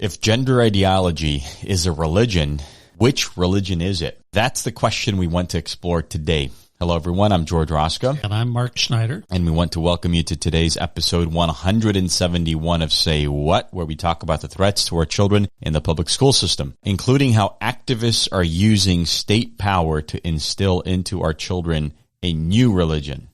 If gender ideology is a religion, which religion is it? That's the question we want to explore today. Hello, everyone. I'm Gheorghe Roscoe. And I'm Mark Schneider. And we want to welcome you to today's episode 171 of Say What, where we talk about the threats to our children in the public school system, including how activists are using state power to instill into our children a new religion.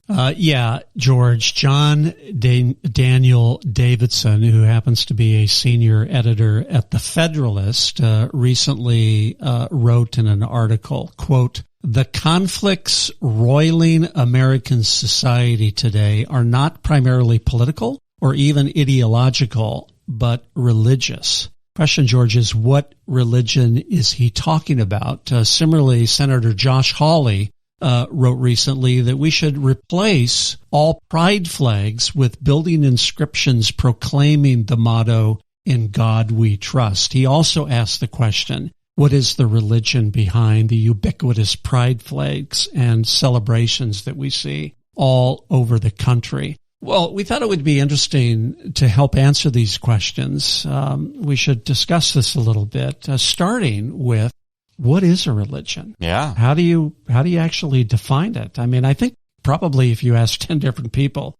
George, John Daniel Davidson, who happens to be a senior editor at The Federalist, recently wrote in an article, quote, "The conflicts roiling American society today are not primarily political or even ideological, but religious." Question, George, is what religion is he talking about? Similarly, Senator Josh Hawley wrote recently that we should replace all pride flags with building inscriptions proclaiming the motto, "In God We Trust." He also asked the question, what is the religion behind the ubiquitous pride flags and celebrations that we see all over the country? Well, we thought it would be interesting to help answer these questions. We should discuss this a little bit, starting with, what is a religion? Yeah. How do you actually define it? I mean, I think probably if you ask 10 different people,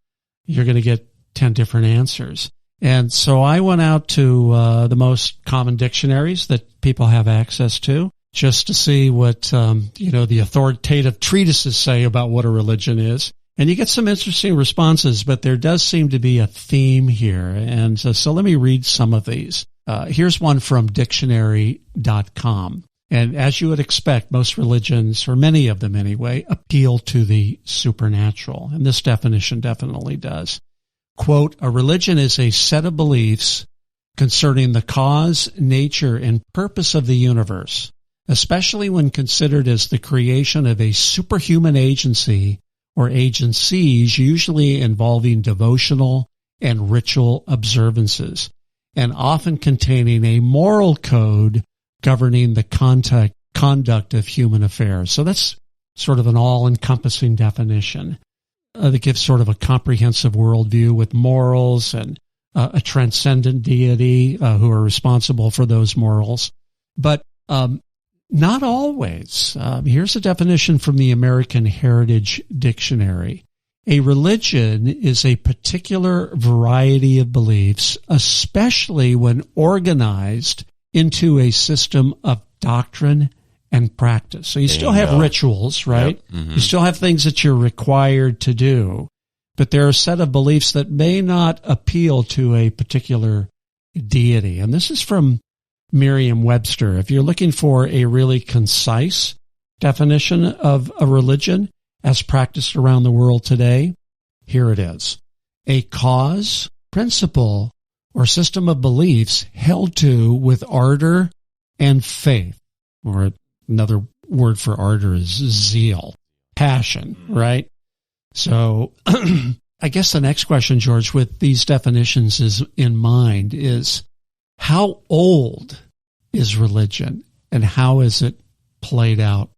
you're going to get 10 different answers. And so I went out to the most common dictionaries that people have access to just to see what, the authoritative treatises say about what a religion is. And you get some interesting responses, but there does seem to be a theme here. And so let me read some of these. Here's one from dictionary.com. And as you would expect, most religions, or many of them anyway, appeal to the supernatural. And this definition definitely does. Quote, "A religion is a set of beliefs concerning the cause, nature, and purpose of the universe, especially when considered as the creation of a superhuman agency or agencies, usually involving devotional and ritual observances, and often containing a moral code governing the conduct of human affairs." So that's sort of an all-encompassing definition that gives sort of a comprehensive worldview with morals and a transcendent deity who are responsible for those morals. But not always. Here's a definition from the American Heritage Dictionary. A religion is a particular variety of beliefs, especially when organized into a system of doctrine and practice. So you still have rituals, right? Yep. Mm-hmm. You still have things that you're required to do, but there are a set of beliefs that may not appeal to a particular deity. And this is from Merriam-Webster. If you're looking for a really concise definition of a religion as practiced around the world today, here it is. A cause, principle, or system of beliefs held to with ardor and faith, or another word for ardor is zeal, passion, right? So I guess the next question, George, with these definitions is in mind is, how old is religion and how is it played out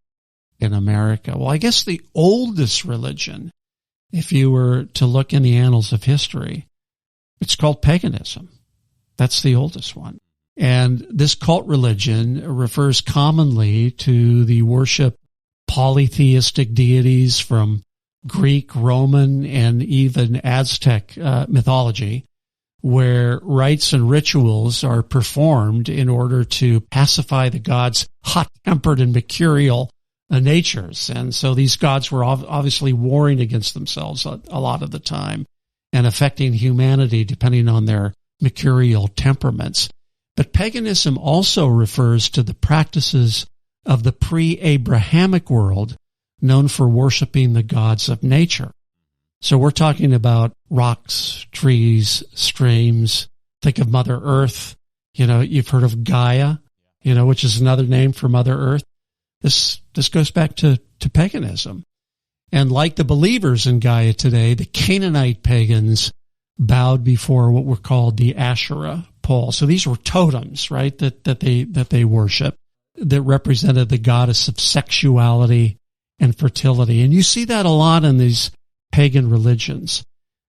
in America? Well, I guess the oldest religion, if you were to look in the annals of history, it's called paganism. That's the oldest one. And this cult religion refers commonly to the worship polytheistic deities from Greek, Roman, and even Aztec mythology, where rites and rituals are performed in order to pacify the gods' hot-tempered and mercurial natures. And so these gods were obviously warring against themselves a lot of the time and affecting humanity depending on their mercurial temperaments. But paganism also refers to the practices of the pre-Abrahamic world known for worshiping the gods of nature. So we're talking about rocks, trees, streams. Think of Mother Earth. You've heard of Gaia, which is another name for Mother Earth. This goes back to paganism. And like the believers in Gaia today, the Canaanite pagans bowed before what were called the Asherah pole. So these were totems, right, that they worship, that represented the goddess of sexuality and fertility. And you see that a lot in these pagan religions.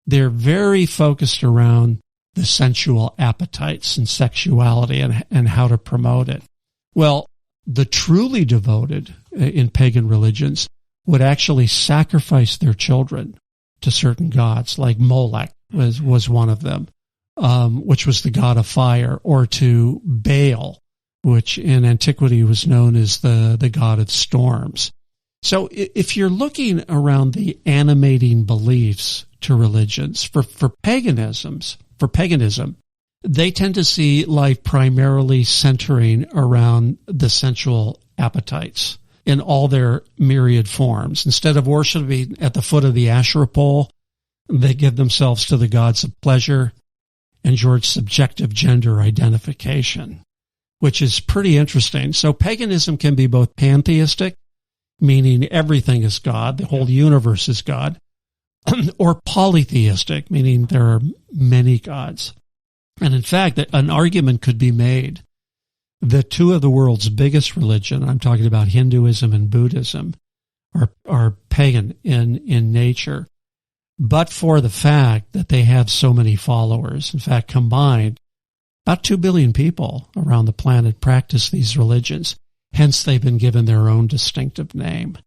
They're very focused around the sensual appetites and sexuality and how to promote it. Well, the truly devoted in pagan religions would actually sacrifice their children to certain gods, like Molech was one of them, which was the god of fire, or to Baal, which in antiquity was known as the god of storms. So if you're looking around the animating beliefs to religions, for paganism, they tend to see life primarily centering around the sensual appetites in all their myriad forms. Instead of worshiping at the foot of the Asherah pole, they give themselves to the gods of pleasure and subjective gender identification, which is pretty interesting. So paganism can be both pantheistic, meaning everything is God, the whole universe is God, or polytheistic, meaning there are many gods. And in fact, an argument could be made that two of the world's biggest religion, I'm talking about Hinduism and Buddhism, are pagan in nature, but for the fact that they have so many followers. In fact, combined, about 2 billion people around the planet practice these religions. Hence, they've been given their own distinctive name.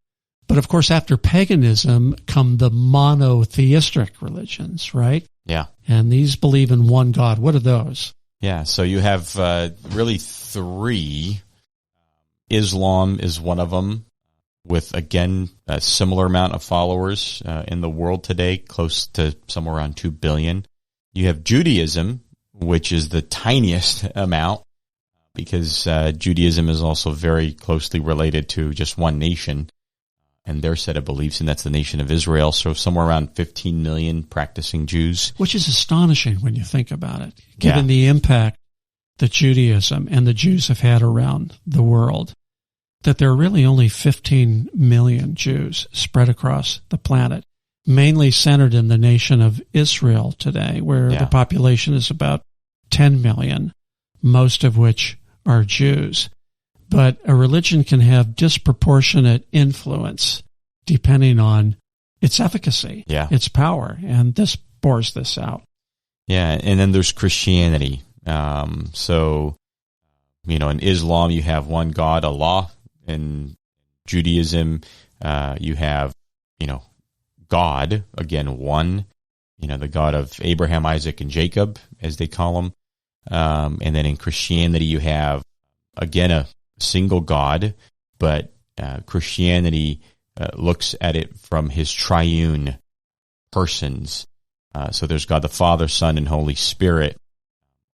But of course, after paganism come the monotheistic religions, right? Yeah. And these believe in one God. What are those? Yeah, so you have really three. Islam is one of them, with, again, a similar amount of followers in the world today, close to somewhere around 2 billion. You have Judaism, which is the tiniest amount, because Judaism is also very closely related to just one nation and their set of beliefs, and that's the nation of Israel. So somewhere around 15 million practicing Jews. Which is astonishing when you think about it, given the impact that Judaism and the Jews have had around the world, that there are really only 15 million Jews spread across the planet, mainly centered in the nation of Israel today, where the population is about 10 million, most of which are Jews. But a religion can have disproportionate influence depending on its efficacy, its power, and this bores this out. Yeah, and then there's Christianity. So, in Islam you have one God, Allah. In Judaism, you have, God, again, one, the God of Abraham, Isaac, and Jacob, as they call him. And then in Christianity, you have, again, a single God, but Christianity looks at it from his triune persons. So there's God the Father, Son, and Holy Spirit,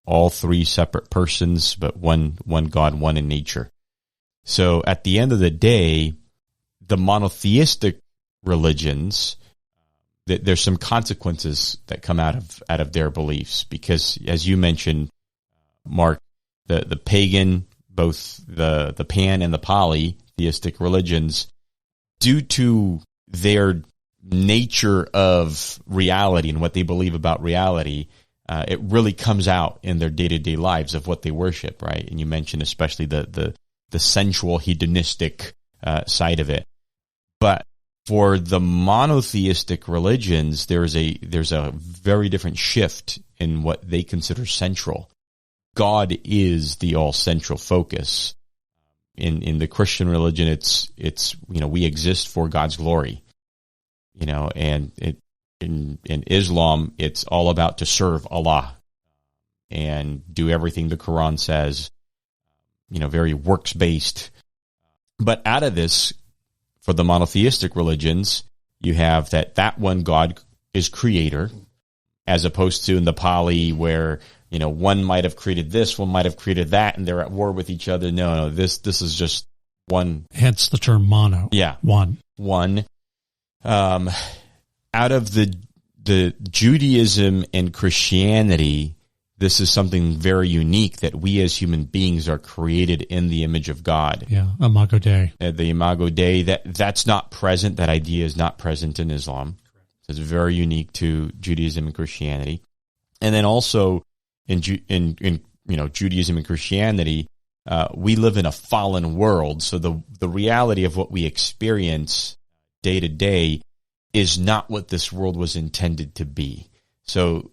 all three separate persons, but one God, one in nature. So at the end of the day, the monotheistic religions, there's some consequences that come out of their beliefs, because as you mentioned, Mark, the pagan, both the pan and the polytheistic religions, due to their nature of reality and what they believe about reality, it really comes out in their day-to-day lives of what they worship, right? And you mentioned especially the sensual, hedonistic side of it. But for the monotheistic religions, there's a very different shift in what they consider central. God is the all central focus. In the Christian religion, it's we exist for God's glory. And in Islam, it's all about to serve Allah and do everything the Quran says. Very works based. But out of this, for the monotheistic religions, you have that one God is creator, as opposed to in the poly where one might have created this, one might have created that, and they're at war with each other. No, this is just one. Hence the term mono. Yeah, one. Out of the Judaism and Christianity, this is something very unique, that we as human beings are created in the image of God. Yeah, Imago Dei. The Imago Dei, that's not present. That idea is not present in Islam. It's very unique to Judaism and Christianity. And then also in Judaism and Christianity, we live in a fallen world. So the reality of what we experience day to day is not what this world was intended to be. So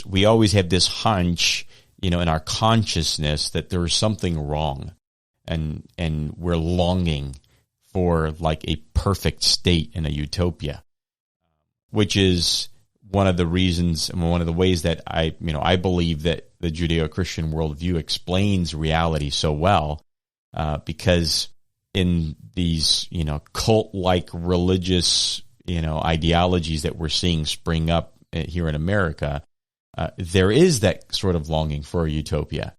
we always have this hunch, in our consciousness that there is something wrong, and we're longing for like a perfect state in a utopia, which is one of the reasons and one of the ways that I believe that the Judeo-Christian worldview explains reality so well, because in these, cult-like religious, ideologies that we're seeing spring up here in America, there is that sort of longing for a utopia.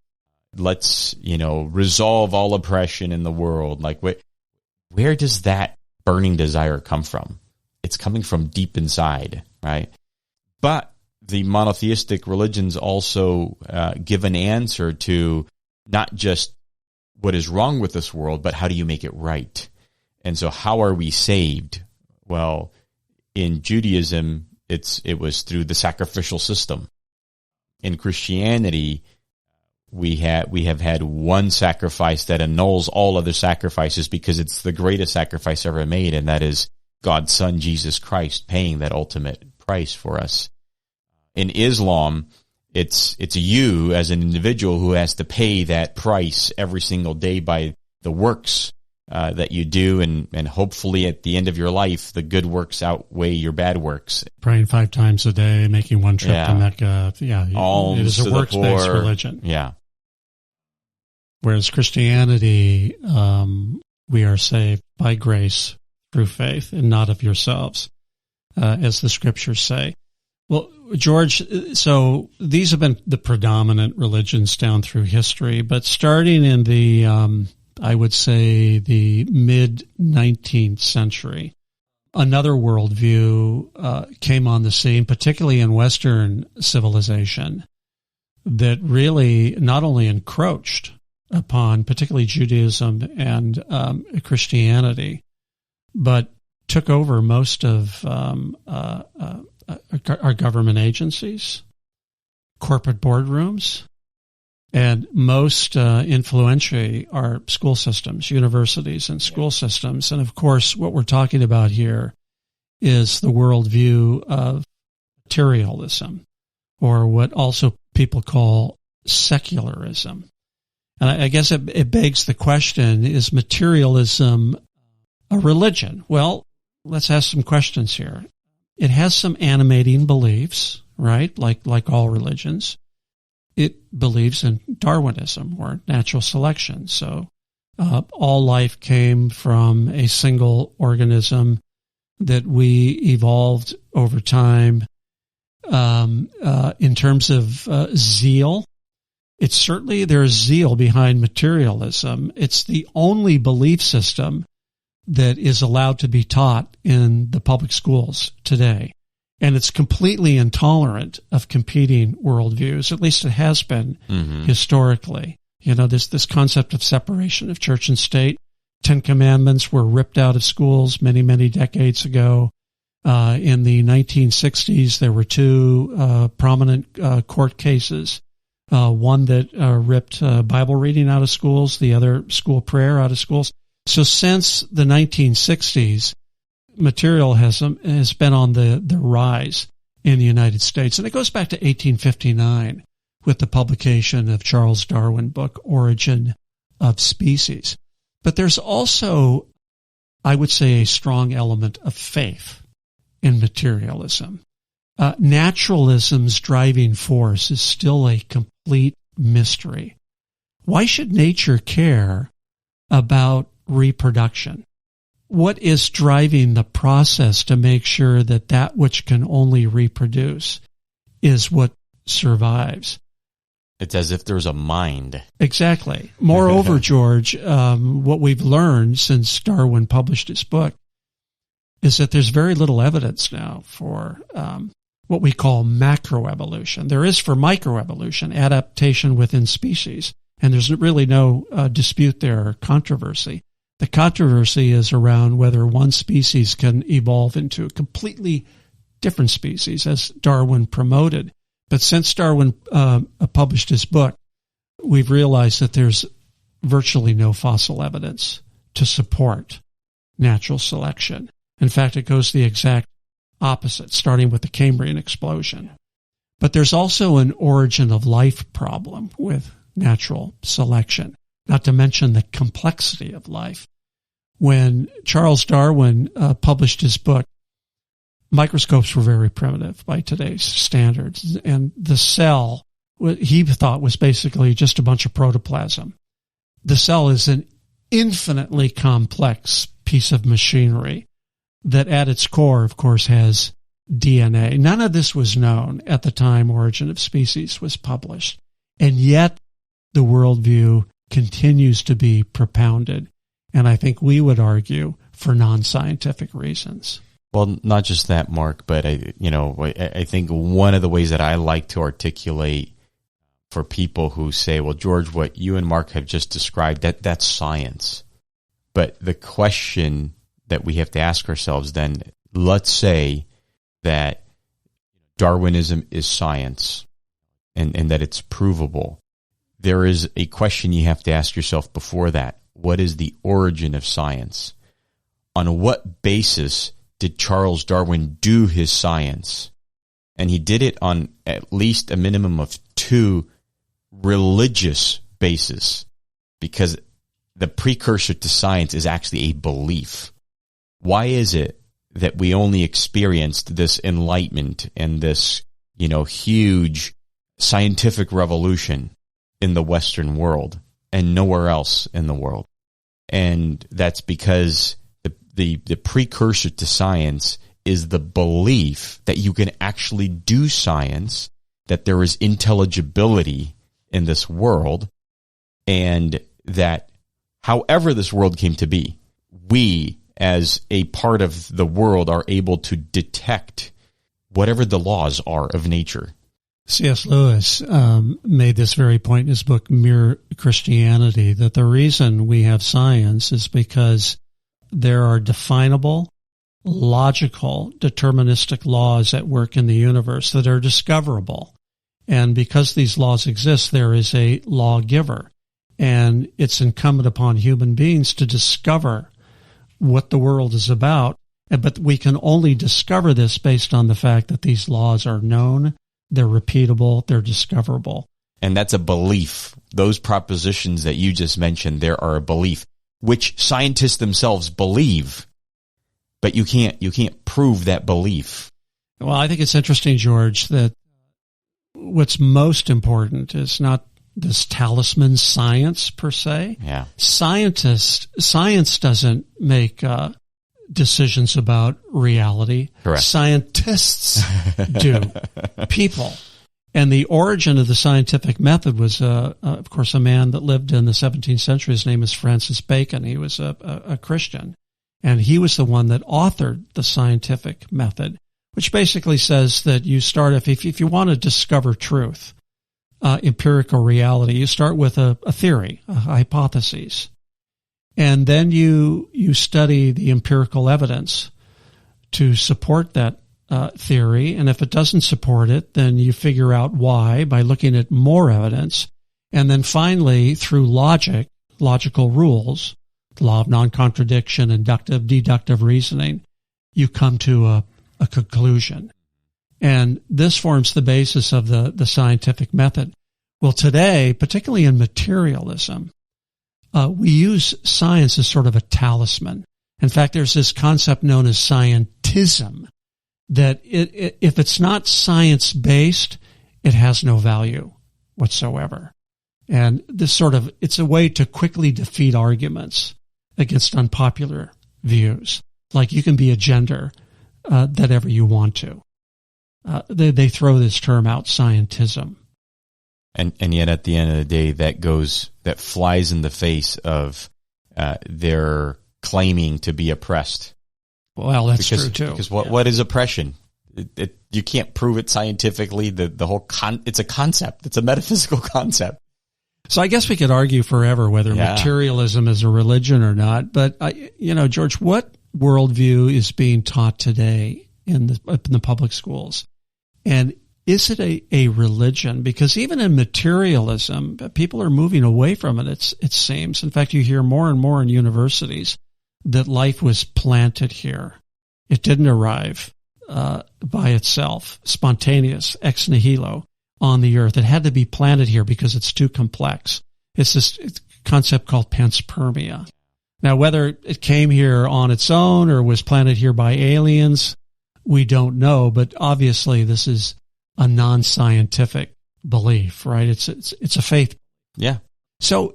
Let's, resolve all oppression in the world. Like, where does that burning desire come from? It's coming from deep inside, right? But the monotheistic religions also give an answer to not just what is wrong with this world, but how do you make it right? And so how are we saved? Well, in Judaism, it was through the sacrificial system. In Christianity, we have had one sacrifice that annuls all other sacrifices because it's the greatest sacrifice ever made, and that is God's Son, Jesus Christ, paying that ultimate price for us. In Islam, it's you as an individual who has to pay that price every single day by the works that you do, and hopefully at the end of your life, the good works outweigh your bad works. Praying 5 times a day, making one trip to Mecca. Yeah, it is a works-based religion. Yeah. Whereas Christianity, we are saved by grace through faith and not of yourselves, as the scriptures say. Well, George, so these have been the predominant religions down through history, but starting in the, I would say, the mid-19th century, another worldview came on the scene, particularly in Western civilization, that really not only encroached upon particularly Judaism and Christianity, but took over most of our government agencies, corporate boardrooms, and most influentially are school systems, universities and school systems. And of course, what we're talking about here is the worldview of materialism, or what also people call secularism. And I guess it begs the question, is materialism a religion? Well, let's ask some questions here. It has some animating beliefs, right? Like all religions. It believes in Darwinism, or natural selection. So all life came from a single organism, that we evolved over time. In terms of zeal, it's certainly there's zeal behind materialism. It's the only belief system that is allowed to be taught in the public schools today. And it's completely intolerant of competing worldviews. At least it has been historically. This concept of separation of church and state. 10 Commandments were ripped out of schools many, many decades ago. In the 1960s, there were 2 prominent court cases. One that ripped Bible reading out of schools, the other school prayer out of schools. So since the 1960s, materialism has been on the rise in the United States. And it goes back to 1859 with the publication of Charles Darwin's book, Origin of Species. But there's also, I would say, a strong element of faith in materialism. Naturalism's driving force is still a complete mystery. Why should nature care about reproduction? What is driving the process to make sure that which can only reproduce is what survives? It's as if there's a mind. Exactly. Moreover, George, what we've learned since Darwin published his book is that there's very little evidence now for what we call macroevolution. There is for microevolution, adaptation within species, and there's really no dispute there or controversy. The controversy is around whether one species can evolve into a completely different species, as Darwin promoted. But since Darwin published his book, we've realized that there's virtually no fossil evidence to support natural selection. In fact, it goes the exact opposite, starting with the Cambrian explosion. But there's also an origin of life problem with natural selection, not to mention the complexity of life. When Charles Darwin published his book, microscopes were very primitive by today's standards, and the cell, he thought, was basically just a bunch of protoplasm. The cell is an infinitely complex piece of machinery that at its core, of course, has DNA. None of this was known at the time Origin of Species was published, and yet the worldview continues to be propounded, and I think we would argue for non-scientific reasons. Well, not just that, Mark, but I think one of the ways that I like to articulate for people who say, well, George, what you and Mark have just described, that's science. But the question that we have to ask ourselves then, let's say that Darwinism is science and that it's provable. There is a question you have to ask yourself before that. What is the origin of science? On what basis did Charles Darwin do his science? And he did it on at least a minimum of two religious bases, because the precursor to science is actually a belief. Why is it that we only experienced this enlightenment and this, huge scientific revolution in the Western world and nowhere else in the world? And that's because the precursor to science is the belief that you can actually do science, that there is intelligibility in this world, and that however this world came to be, we as a part of the world are able to detect whatever the laws are of nature. C.S. Lewis made this very point in his book, Mere Christianity, that the reason we have science is because there are definable, logical, deterministic laws at work in the universe that are discoverable. And because these laws exist, there is a lawgiver. And it's incumbent upon human beings to discover what the world is about. But we can only discover this based on the fact that these laws are known, they're repeatable, they're discoverable. And that's a belief. Those propositions that you just mentioned, there are a belief, which scientists themselves believe. But you can't prove that belief. Well, I think it's interesting, George, that what's most important is not this talisman science per se. Yeah. Science doesn't make decisions about reality. Correct. Scientists do. People. And the origin of the scientific method was, of course, a man that lived in the 17th century. His name is Francis Bacon. He was a Christian. And he was the one that authored the scientific method, which basically says that you start, if you want to discover truth, empirical reality, you start with a theory, a hypothesis. And then you study the empirical evidence to support that theory. And if it doesn't support it, then you figure out why by looking at more evidence. And then finally, through logical rules, the law of non-contradiction, inductive, deductive reasoning, you come to a conclusion. And this forms the basis of the scientific method. Well, today, particularly in materialism, we use science as sort of a talisman. In fact, there's this concept known as scientism, that if it's not science-based, it has no value whatsoever. And it's a way to quickly defeat arguments against unpopular views. Like you can be a gender that ever you want to. They throw this term out, scientism. And yet at the end of the day, that flies in the face of their claiming to be oppressed. Well, that's true too. Because what is oppression? You can't prove it scientifically. The whole it's a concept. It's a metaphysical concept. So I guess we could argue forever whether materialism is a religion or not. But George, what worldview is being taught today in the public schools? And is it a religion? Because even in materialism, people are moving away from it, it seems. In fact, you hear more and more in universities that life was planted here. It didn't arrive by itself, spontaneous, ex nihilo, on the earth. It had to be planted here because it's too complex. It's this concept called panspermia. Now, whether it came here on its own or was planted here by aliens, we don't know, but obviously this is a non-scientific belief, right? It's a faith. Yeah. So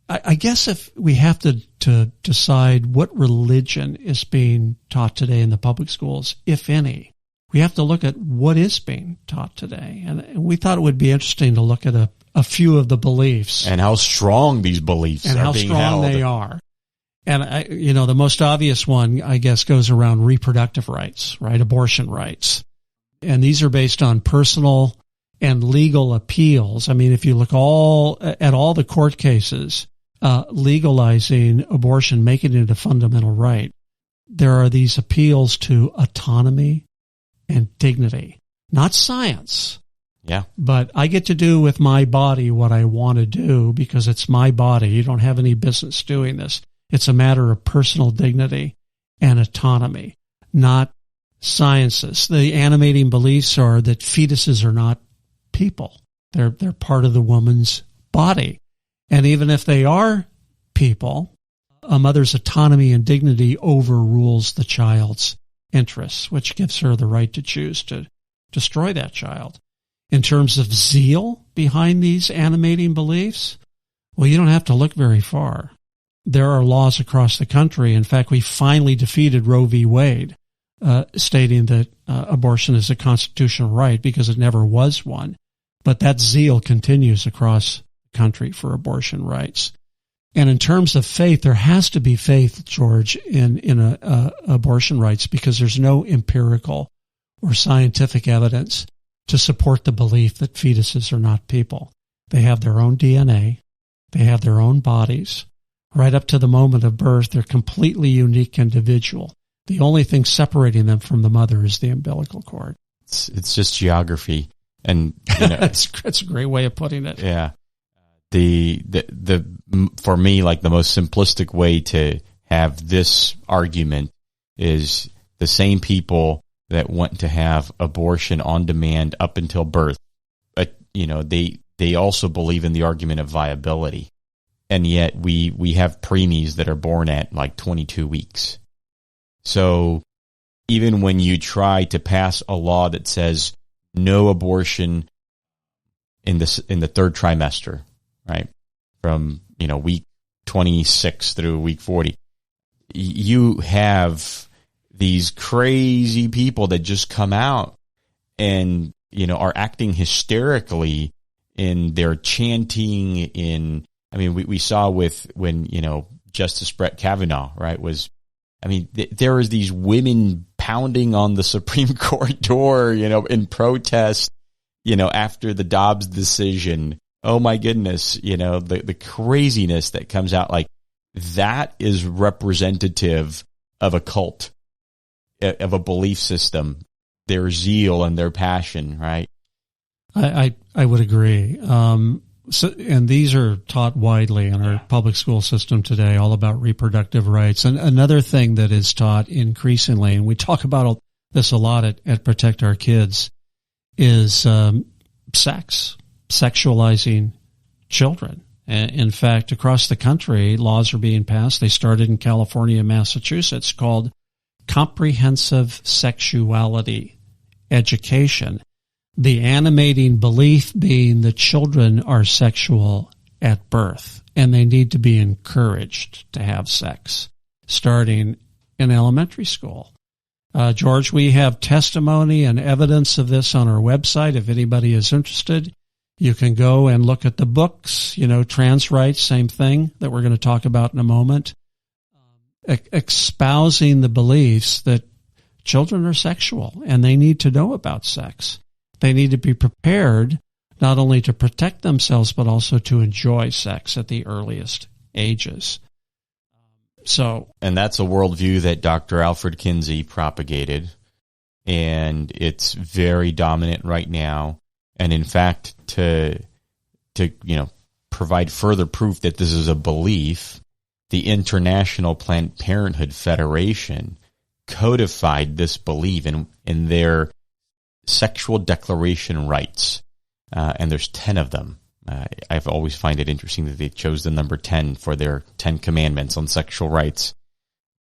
I guess if we have to decide what religion is being taught today in the public schools, if any, we have to look at what is being taught today. And we thought it would be interesting to look at a few of the beliefs. And how strong these beliefs and are how being strong held. they are. And, the most obvious one, I guess, goes around reproductive rights, right? Abortion rights. And these are based on personal and legal appeals. I mean, if you look at all the court cases legalizing abortion, making it a fundamental right, there are these appeals to autonomy and dignity, not science. Yeah. But I get to do with my body what I want to do because it's my body. You don't have any business doing this. It's a matter of personal dignity and autonomy, not sciences. The animating beliefs are that fetuses are not people. They're part of the woman's body. And even if they are people, a mother's autonomy and dignity overrules the child's interests, which gives her the right to choose to destroy that child. In terms of zeal behind these animating beliefs, well, you don't have to look very far. There are laws across the country. In fact, we finally defeated Roe v. Wade, stating that abortion is a constitutional right because it never was one. But that zeal continues across the country for abortion rights. And in terms of faith, there has to be faith, George, in abortion rights because there's no empirical or scientific evidence to support the belief that fetuses are not people. They have their own DNA. They have their own bodies. Right up to the moment of birth, they're completely unique individual. The only thing separating them from the mother is the umbilical cord. It's just geography. And that's a great way of putting it. Yeah. The for me, like the most simplistic way to have this argument is the same people that want to have abortion on demand up until birth. But, they also believe in the argument of viability. And yet we have preemies that are born at like 22 weeks. So even when you try to pass a law that says no abortion in the third trimester, right? From, week 26 through week 40, you have these crazy people that just come out and, are acting hysterically in their chanting we saw when, Justice Brett Kavanaugh, right, there was these women pounding on the Supreme Court door, in protest, after the Dobbs decision. Oh my goodness, the craziness that comes out, like that is representative of a cult, of a belief system, their zeal and their passion, right? I would agree. And these are taught widely in our public school system today, all about reproductive rights. And another thing that is taught increasingly, and we talk about this a lot at Protect Our Kids, is sex, sexualizing children. And in fact, across the country, laws are being passed. They started in California and Massachusetts called comprehensive sexuality education. The animating belief being that children are sexual at birth and they need to be encouraged to have sex starting in elementary school. George, we have testimony and evidence of this on our website. If anybody is interested, you can go and look at the books, trans rights, same thing that we're going to talk about in a moment, espousing the beliefs that children are sexual and they need to know about sex. They need to be prepared not only to protect themselves, but also to enjoy sex at the earliest ages. And that's a worldview that Dr. Alfred Kinsey propagated, and it's very dominant right now. And in fact, to provide further proof that this is a belief, the International Planned Parenthood Federation codified this belief in their sexual declaration rights. And there's 10 of them. I've always find it interesting that they chose the number 10 for their 10 commandments on sexual rights.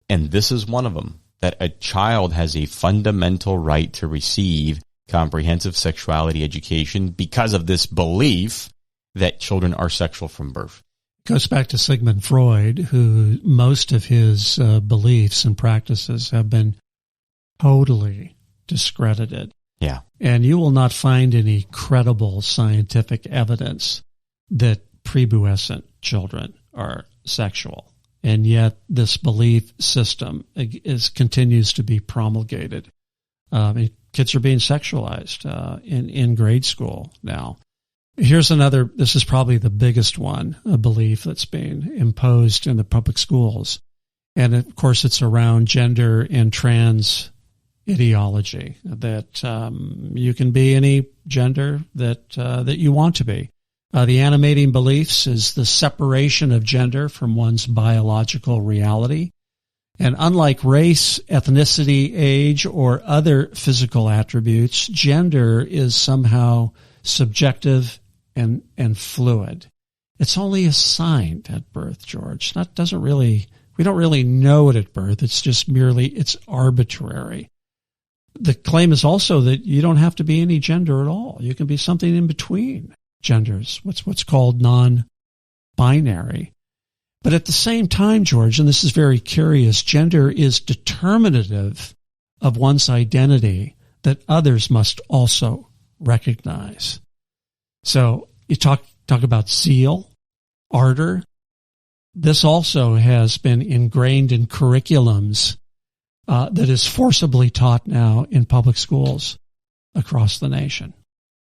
And this is one of them, that a child has a fundamental right to receive comprehensive sexuality education because of this belief that children are sexual from birth. Goes back to Sigmund Freud, who most of his beliefs and practices have been totally discredited. Yeah. And you will not find any credible scientific evidence that prepubescent children are sexual. And yet this belief system continues to be promulgated. Kids are being sexualized in grade school now. Here's another, this is probably the biggest one, a belief that's being imposed in the public schools. And of course, it's around gender and trans ideology, that you can be any gender that you want to be. The animating beliefs is the separation of gender from one's biological reality. And unlike race, ethnicity, age, or other physical attributes, gender is somehow subjective and fluid. It's only assigned at birth, George. We don't really know it at birth. It's just it's arbitrary. The claim is also that you don't have to be any gender at all. You can be something in between genders, what's called non-binary. But at the same time, George, and this is very curious, gender is determinative of one's identity that others must also recognize. So you talk about zeal, ardor. This also has been ingrained in curriculums that is forcibly taught now in public schools across the nation.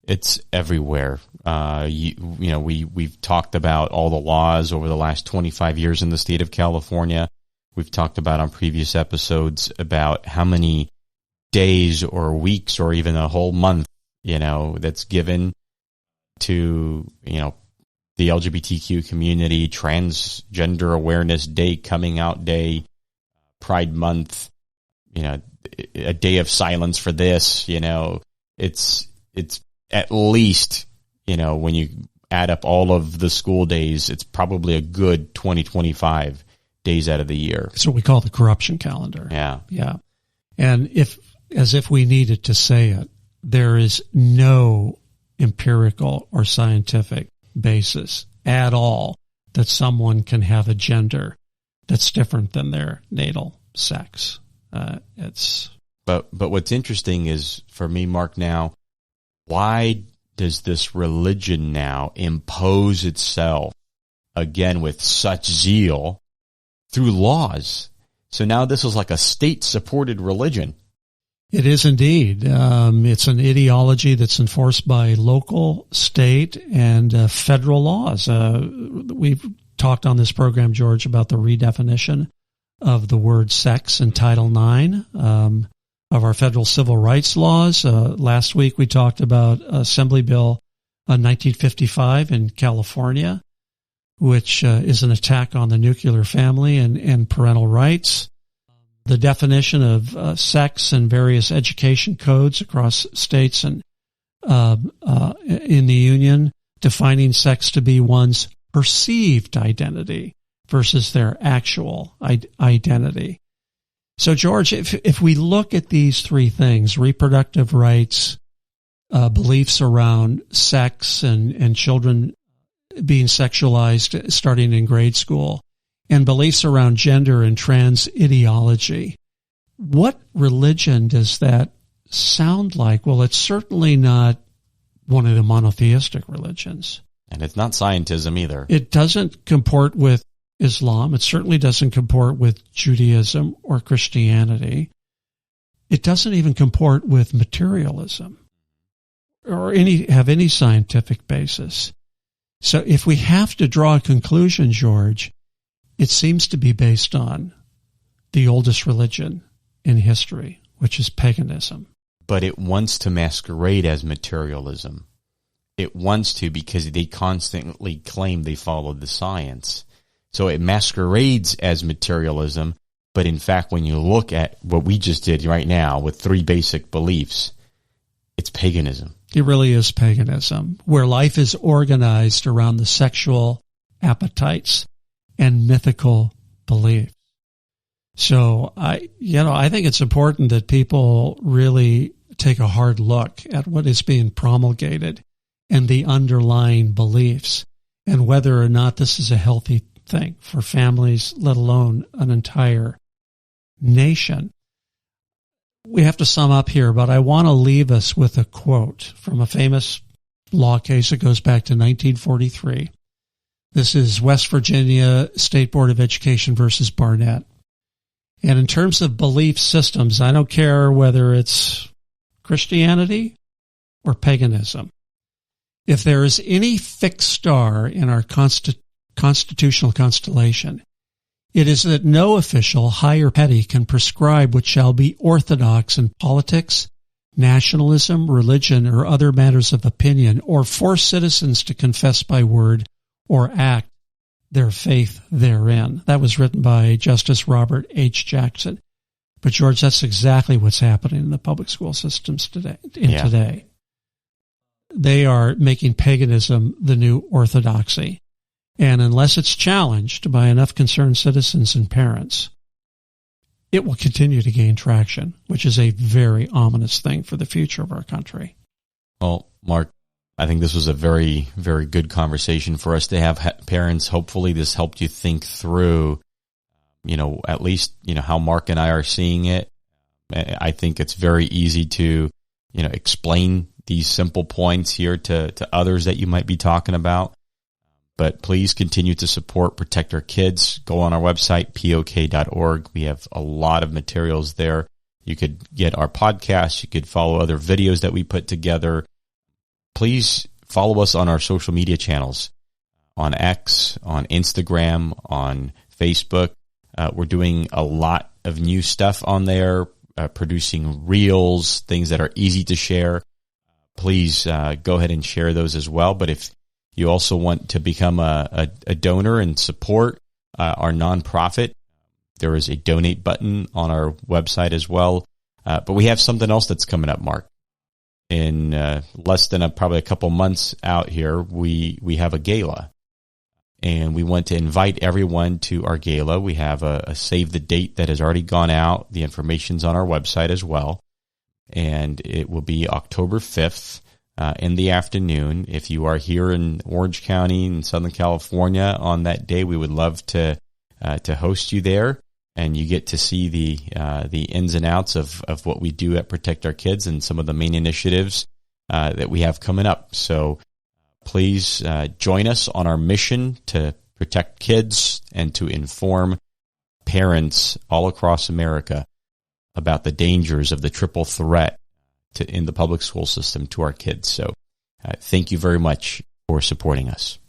It's everywhere. We've talked about all the laws over the last 25 years in the state of California. We've talked about on previous episodes about how many days or weeks or even a whole month, that's given to, the LGBTQ community, Transgender Awareness Day, Coming Out Day, Pride Month, a day of silence for this, it's at least, when you add up all of the school days, it's probably a good 20-25 days out of the year. That's what we call the corruption calendar. Yeah. Yeah. And as if we needed to say it, there is no empirical or scientific basis at all that someone can have a gender that's different than their natal sex. But what's interesting is, for me, Mark, now, why does this religion now impose itself again with such zeal through laws? So now this is like a state-supported religion. It is indeed. It's an ideology that's enforced by local, state, and federal laws. We've talked on this program, George, about the redefinition of the word sex in Title IX of our federal civil rights laws. Last week we talked about Assembly Bill 1955 in California, which is an attack on the nuclear family and parental rights. The definition of sex in various education codes across states and in the union, defining sex to be one's perceived identity versus their actual identity. So, George, if we look at these three things, reproductive rights, beliefs around sex and children being sexualized starting in grade school, and beliefs around gender and trans ideology, what religion does that sound like? Well, it's certainly not one of the monotheistic religions. And it's not scientism either. It doesn't comport with Islam. It certainly doesn't comport with Judaism or Christianity. It doesn't even comport with materialism or have any scientific basis. So if we have to draw a conclusion, George, it seems to be based on the oldest religion in history, which is paganism. But it wants to masquerade as materialism. It wants to, because they constantly claim they followed the science. So it masquerades as materialism, But in fact, when you look at what we just did right now with 3 basic beliefs, it's paganism. It really is paganism, where life is organized around the sexual appetites and mythical beliefs. So I think it's important that people really take a hard look at what is being promulgated and the underlying beliefs and whether or not this is a healthy thing for families, let alone an entire nation. We have to sum up here, but I want to leave us with a quote from a famous law case that goes back to 1943. This is West Virginia State Board of Education versus Barnett. And in terms of belief systems, I don't care whether it's Christianity or paganism. If there is any fixed star in our constitutional constellation, it is that no official, high or petty, can prescribe what shall be orthodox in politics, nationalism, religion, or other matters of opinion, or force citizens to confess by word or act their faith therein. That was written by Justice Robert H. Jackson. But George, that's exactly what's happening in the public school systems today. Today, they are making paganism the new orthodoxy. And unless it's challenged by enough concerned citizens and parents, it will continue to gain traction, which is a very ominous thing for the future of our country. Well, Mark, I think this was a very, very good conversation for us to have. Parents, hopefully this helped you think through, at least, how Mark and I are seeing it. I think it's very easy to, explain these simple points here to others that you might be talking about. But please continue to support Protect Our Kids. Go on our website, pok.org. We have a lot of materials there. You could get our podcast. You could follow other videos that we put together. Please follow us on our social media channels, on X, on Instagram, on Facebook. We're doing a lot of new stuff on there, producing reels, things that are easy to share. Please go ahead and share those as well. But if you also want to become a donor and support our nonprofit, there is a donate button on our website as well. But we have something else that's coming up, Mark. In less than probably a couple months out here, we have a gala. And we want to invite everyone to our gala. We have a save the date that has already gone out. The information's on our website as well. And it will be October 5th. In the afternoon. If you are here in Orange County in Southern California on that day, we would love to host you there, and you get to see the ins and outs of what we do at Protect Our Kids and some of the main initiatives that we have coming up. So please join us on our mission to protect kids and to inform parents all across America about the dangers of the triple threat in the public school system to our kids. So thank you very much for supporting us.